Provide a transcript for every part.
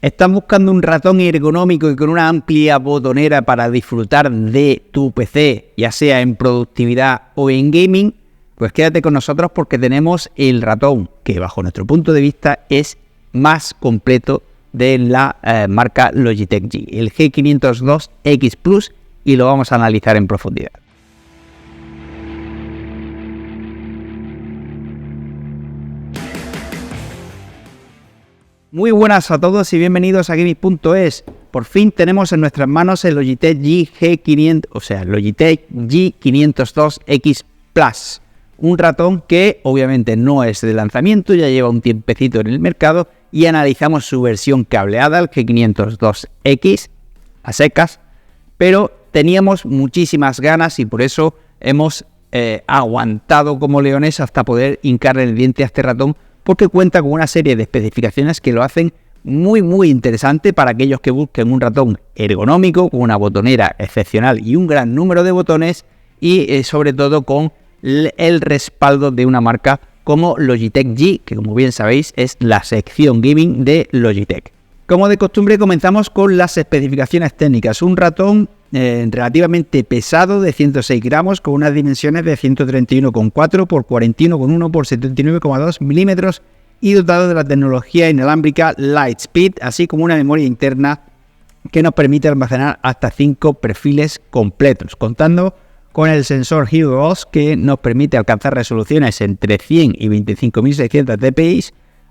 ¿Estás buscando un ratón ergonómico y con una amplia botonera para disfrutar de tu PC, ya sea en productividad o en gaming? Pues quédate con nosotros porque tenemos el ratón que bajo nuestro punto de vista es más completo de la marca Logitech G, el G502X Plus, y lo vamos a analizar en profundidad. Muy buenas a todos y bienvenidos a Gaming.es. Por fin tenemos en nuestras manos el Logitech Logitech G502X Plus. Un ratón que obviamente no es de lanzamiento, ya lleva un tiempecito en el mercado y analizamos su versión cableada, el G502X, a secas, pero teníamos muchísimas ganas y por eso hemos aguantado como leones hasta poder hincarle el diente a este ratón, porque cuenta con una serie de especificaciones que lo hacen muy interesante para aquellos que busquen un ratón ergonómico, con una botonera excepcional y un gran número de botones, y sobre todo con el respaldo de una marca como Logitech G, que como bien sabéis es la sección gaming de Logitech. Como de costumbre comenzamos con las especificaciones técnicas. Un ratón relativamente pesado de 106 gramos con unas dimensiones de 131,4 por 41,1 por 79,2 milímetros y dotado de la tecnología inalámbrica Lightspeed, así como una memoria interna que nos permite almacenar hasta 5 perfiles completos, contando con el sensor HUOS que nos permite alcanzar resoluciones entre 100 y 25.600 dpi,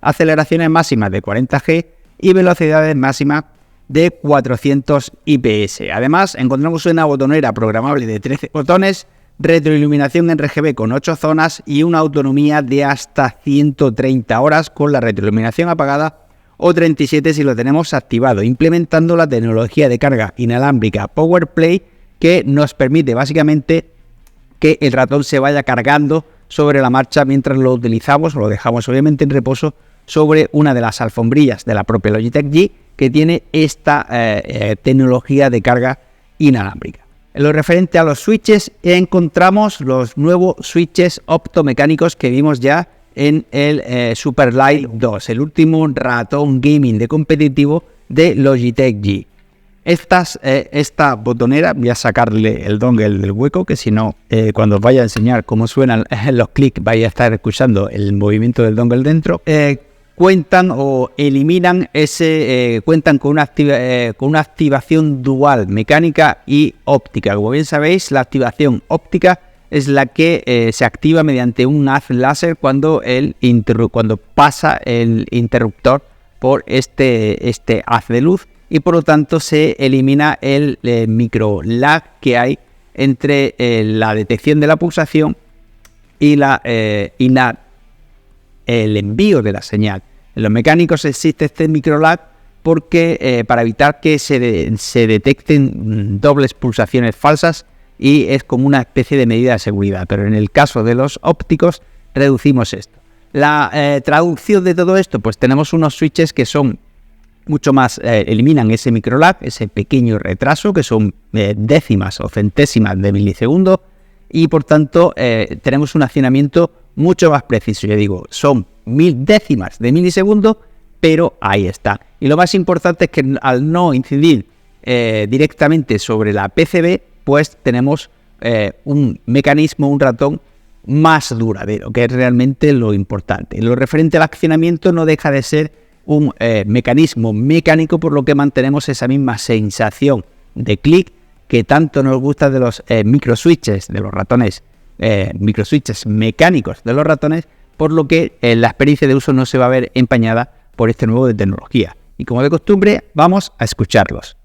aceleraciones máximas de 40G y velocidades máximas de 400 IPS. Además, encontramos una botonera programable de 13 botones, retroiluminación en RGB con 8 zonas y una autonomía de hasta 130 horas con la retroiluminación apagada o 37 si lo tenemos activado, implementando la tecnología de carga inalámbrica PowerPlay, que nos permite básicamente que el ratón se vaya cargando sobre la marcha mientras lo utilizamos o lo dejamos obviamente en reposo sobre una de las alfombrillas de la propia Logitech G, que tiene esta tecnología de carga inalámbrica. En lo referente a los switches, encontramos los nuevos switches optomecánicos que vimos ya en el Superlight 2, el último ratón gaming de competitivo de Logitech G. Esta botonera, voy a sacarle el dongle del hueco, que si no, cuando os vaya a enseñar cómo suenan los clics, vais a estar escuchando el movimiento del dongle dentro. Cuentan con una activación dual, mecánica y óptica. Como bien sabéis, la activación óptica es la que se activa mediante un haz láser cuando pasa el interruptor por este haz de luz, y por lo tanto se elimina el micro lag que hay entre la detección de la pulsación y el envío de la señal. En los mecánicos existe este micro lag porque para evitar que se detecten dobles pulsaciones falsas, y es como una especie de medida de seguridad, pero en el caso de los ópticos reducimos esto. La traducción de todo esto, pues tenemos unos switches que son mucho más, eliminan ese micro lag, ese pequeño retraso que son décimas o centésimas de milisegundo, y por tanto tenemos un accionamiento mucho más preciso. Ya digo, son 1000 décimas de milisegundo, pero ahí está. Y lo más importante es que al no incidir directamente sobre la PCB, pues tenemos un mecanismo, un ratón más duradero, que es realmente lo importante. En lo referente al accionamiento, no deja de ser un mecanismo mecánico, por lo que mantenemos esa misma sensación de clic que tanto nos gusta de los microswitches de los ratones, microswitches mecánicos de los ratones, por lo que la experiencia de uso no se va a ver empañada por este nuevo de tecnología. Y como de costumbre, vamos a escucharlos.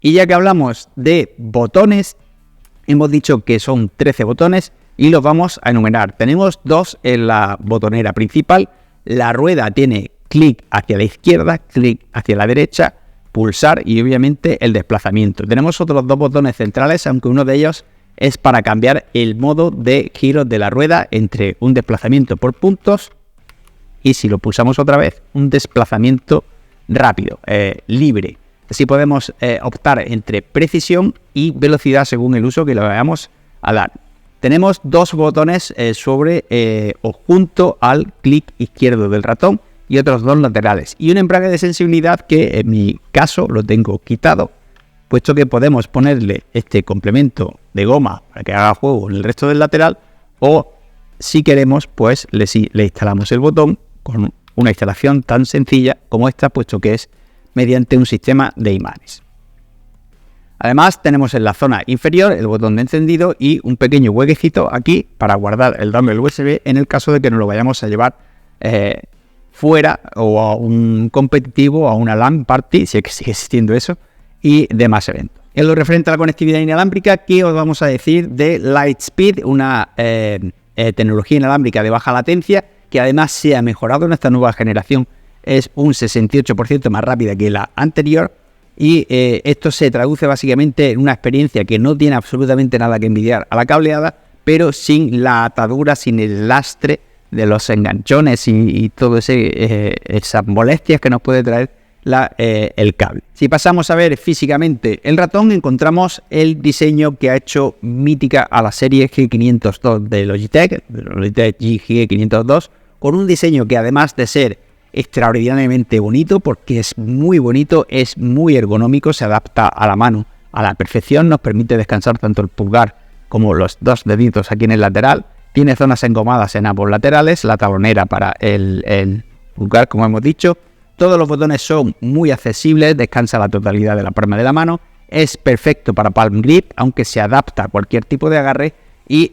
Y ya que hablamos de botones, hemos dicho que son 13 botones y los vamos a enumerar. Tenemos 2 en la botonera principal. La rueda tiene clic hacia la izquierda, clic hacia la derecha, pulsar y obviamente el desplazamiento. Tenemos otros 2 botones centrales, aunque uno de ellos es para cambiar el modo de giro de la rueda entre un desplazamiento por puntos y, si lo pulsamos otra vez, un desplazamiento rápido, libre. Así podemos optar entre precisión y velocidad según el uso que le vayamos a dar. Tenemos dos botones sobre o junto al clic izquierdo del ratón y otros dos laterales. Y un embrague de sensibilidad que en mi caso lo tengo quitado, puesto que podemos ponerle este complemento de goma para que haga juego en el resto del lateral, o si queremos pues le instalamos el botón con una instalación tan sencilla como esta, puesto que es mediante un sistema de imanes. Además tenemos en la zona inferior el botón de encendido y un pequeño huequecito aquí para guardar el dongle USB en el caso de que nos lo vayamos a llevar fuera o a un competitivo o a una LAN party, si es que sigue existiendo eso, y demás eventos. En lo referente a la conectividad inalámbrica, ¿qué os vamos a decir de Lightspeed? Una tecnología inalámbrica de baja latencia que además se ha mejorado en esta nueva generación, es un 68% más rápida que la anterior. Y esto se traduce básicamente en una experiencia que no tiene absolutamente nada que envidiar a la cableada, pero sin la atadura, sin el lastre de los enganchones y todo esas molestias que nos puede traer el cable. Si pasamos a ver físicamente el ratón, encontramos el diseño que ha hecho mítica a la serie G502 de Logitech G502, con un diseño que además de ser extraordinariamente bonito, porque es muy bonito, es muy ergonómico, se adapta a la mano a la perfección, nos permite descansar tanto el pulgar como los dos deditos aquí en el lateral, tiene zonas engomadas en ambos laterales, la talonera para el pulgar, como hemos dicho, todos los botones son muy accesibles, descansa la totalidad de la palma de la mano, es perfecto para palm grip, aunque se adapta a cualquier tipo de agarre, y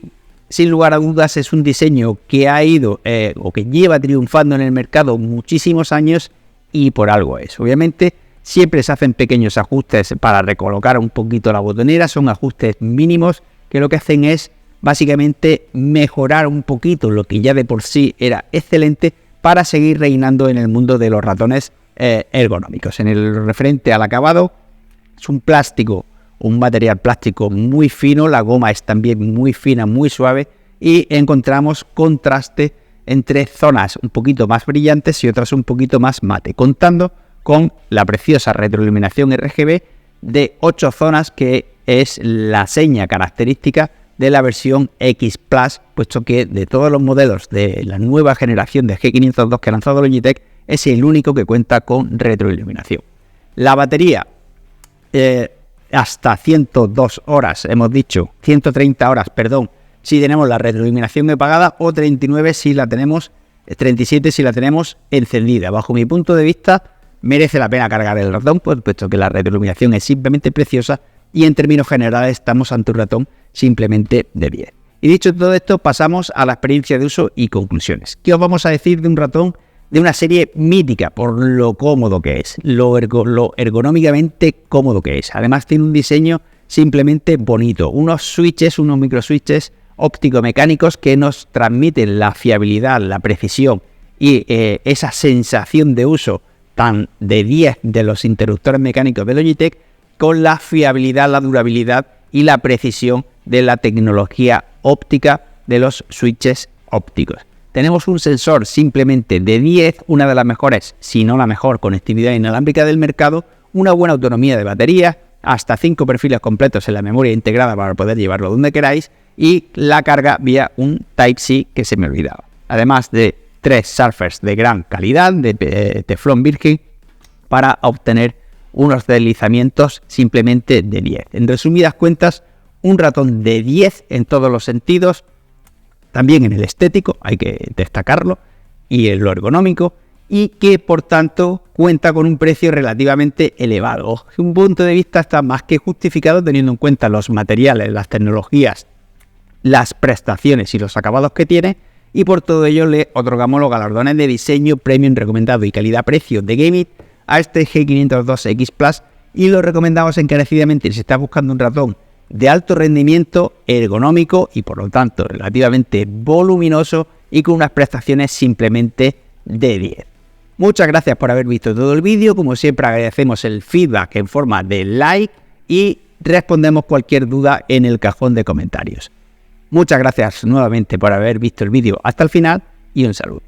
sin lugar a dudas es un diseño que ha ido o que lleva triunfando en el mercado muchísimos años, y por algo es. Obviamente siempre se hacen pequeños ajustes para recolocar un poquito la botonera, son ajustes mínimos que lo que hacen es básicamente mejorar un poquito lo que ya de por sí era excelente para seguir reinando en el mundo de los ratones ergonómicos. En el referente al acabado, es un material plástico muy fino, la goma es también muy fina, muy suave, y encontramos contraste entre zonas un poquito más brillantes y otras un poquito más mate, contando con la preciosa retroiluminación RGB de 8 zonas, que es la seña característica de la versión X Plus, puesto que de todos los modelos de la nueva generación de G502 que ha lanzado Logitech, es el único que cuenta con retroiluminación. La batería, hasta 102 horas, hemos dicho, 130 horas, perdón, si tenemos la retroiluminación apagada, o 39 si la tenemos, 37 si la tenemos encendida. Bajo mi punto de vista, merece la pena cargar el ratón, pues, puesto que la retroiluminación es simplemente preciosa, y en términos generales estamos ante un ratón simplemente de 10. Y dicho todo esto, pasamos a la experiencia de uso y conclusiones. ¿Qué os vamos a decir de un ratón de una serie mítica por lo cómodo que es, lo ergonómicamente cómodo que es? Además tiene un diseño simplemente bonito, unos micro switches óptico-mecánicos que nos transmiten la fiabilidad, la precisión y esa sensación de uso tan de 10 de los interruptores mecánicos de Logitech, con la fiabilidad, la durabilidad y la precisión de la tecnología óptica de los switches ópticos. Tenemos un sensor simplemente de 10, una de las mejores, si no la mejor, conectividad inalámbrica del mercado, una buena autonomía de batería, hasta 5 perfiles completos en la memoria integrada para poder llevarlo donde queráis, y la carga vía un Type-C que se me olvidaba. Además de 3 surfers de gran calidad, de teflón virgen, para obtener unos deslizamientos simplemente de 10. En resumidas cuentas, un ratón de 10 en todos los sentidos, también en el estético, hay que destacarlo, y en lo ergonómico, y que por tanto cuenta con un precio relativamente elevado. Desde un punto de vista está más que justificado, teniendo en cuenta los materiales, las tecnologías, las prestaciones y los acabados que tiene, y por todo ello le otorgamos los galardones de diseño premium recomendado y calidad-precio de Gameit a este G502X Plus, y lo recomendamos encarecidamente si está buscando un ratón de alto rendimiento, ergonómico y por lo tanto relativamente voluminoso y con unas prestaciones simplemente de 10. Muchas gracias por haber visto todo el vídeo. Como siempre, agradecemos el feedback en forma de like y respondemos cualquier duda en el cajón de comentarios. Muchas gracias nuevamente por haber visto el vídeo hasta el final y un saludo.